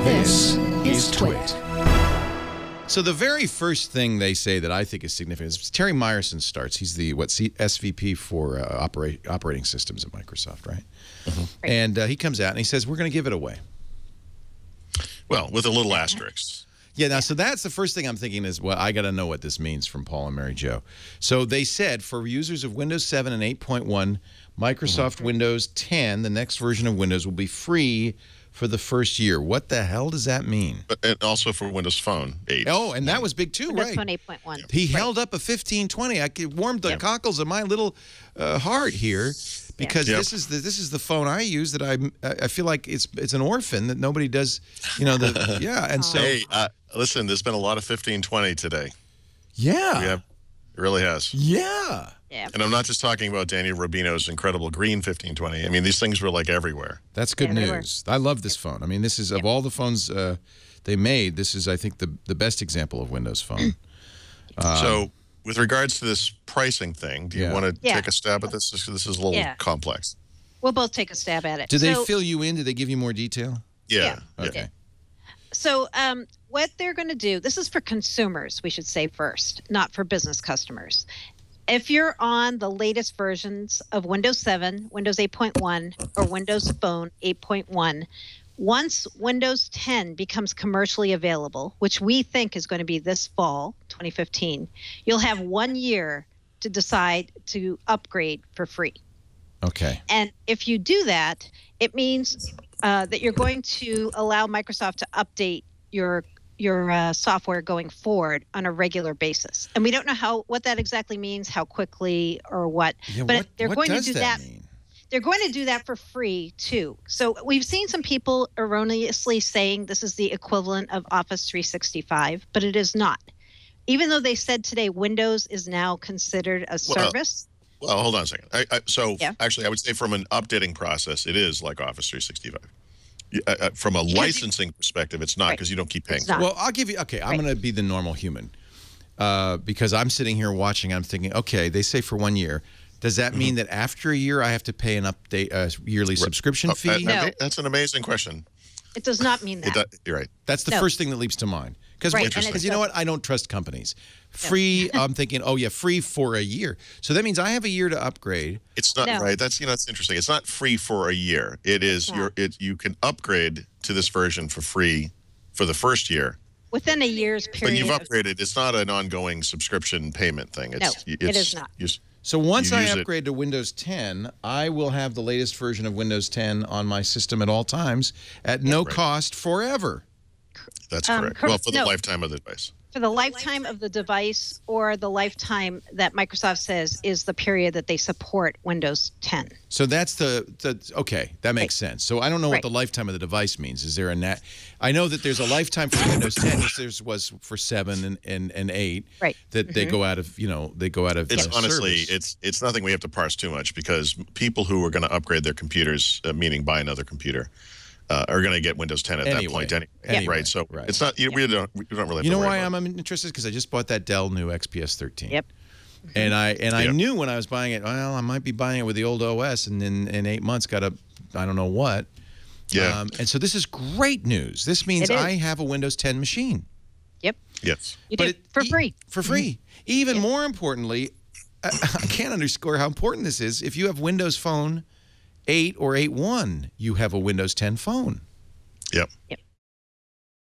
This is TWiT. So the very first thing they say that I think is significant is Terry Myerson starts. He's the SVP for operating systems at Microsoft, right? Mm-hmm. Right. And he comes out and he says, we're going to give it away. Well, with a little asterisk. Yeah, now, so that's the first thing I'm thinking is, well, I got to know what this means from Paul and Mary Jo. So they said for users of Windows 7 and 8.1, Microsoft Windows 10, the next version of Windows, will be free for the first year. What the hell does that mean? And also for Windows Phone 8. Oh, and that was big too, Windows right? Phone 8.1. He held up a 1520. It warmed the cockles of my little heart here, because this is the phone I use that I feel like it's an orphan that nobody does, you know. And so hey, listen, there's been a lot of 1520 today. Yeah, it really has. Yeah. And I'm not just talking about Daniel Rubino's incredible green 1520. I mean, these things were like everywhere. That's good news. I love this phone. I mean, this is of all the phones they made, this is, I think, the best example of Windows Phone. So, with regards to this pricing thing, do you want to take a stab at this? This is a little complex. We'll both take a stab at it. Did they fill you in? Did they give you more detail? Yeah. Okay. So what they're going to do, this is for consumers, we should say first, not for business customers. If you're on the latest versions of Windows 7, Windows 8.1, or Windows Phone 8.1, once Windows 10 becomes commercially available, which we think is going to be this fall, 2015, you'll have 1 year to decide to upgrade for free. Okay. And if you do that, it means that you're going to allow Microsoft to update your software going forward on a regular basis. And we don't know what that exactly means, how quickly or what. Yeah, but they're going to do that. Mean? They're going to do that for free too. So we've seen some people erroneously saying this is the equivalent of Office 365, but it is not. Even though they said today Windows is now considered a service. Well, hold on a second. Actually, I would say from an updating process, it is like Office 365. From a licensing perspective, it's not, because you don't keep paying for it. Well, I'll give you, okay, I'm going to be the normal human, because I'm sitting here watching, I'm thinking, okay, they say for 1 year. Does that mean that after a year I have to pay an yearly subscription fee? No. That's an amazing question. It does not mean that. You're right. That's the first thing that leaps to mind. Because you know what? I don't trust companies. Free, I'm thinking, oh, yeah, free for a year. So that means I have a year to upgrade. It's not right. That's that's interesting. It's not free for a year. It is you can upgrade to this version for free for the first year. Within a year's period. But you've upgraded. It's not an ongoing subscription payment thing. It is not. So once I upgrade to Windows 10, I will have the latest version of Windows 10 on my system at all times at no cost forever. That's correct. Well, for the lifetime of the device. For the lifetime of the device, or the lifetime that Microsoft says is the period that they support Windows 10. So that's okay, that makes sense. So I don't know what the lifetime of the device means. Is there I know that there's a lifetime for Windows 10, as there was for 7 and 8. Right. That they go out of, they go out of It's honestly, service. it's nothing we have to parse too much, because people who are going to upgrade their computers, meaning buy another computer, are going to get Windows 10 at that point anyway. Right? So it's not. We don't really. You know why I'm interested? Because I just bought that Dell new XPS 13. Yep. And I knew when I was buying it, well, I might be buying it with the old OS, and then in 8 months got a I don't know what. Yeah. And so this is great news. This means I have a Windows 10 machine. Yep. Yes. You do for free. For free. Even more importantly, I can't underscore how important this is. If you have Windows Phone 8 or 8.1, you have a Windows 10 phone. Yep. Yep.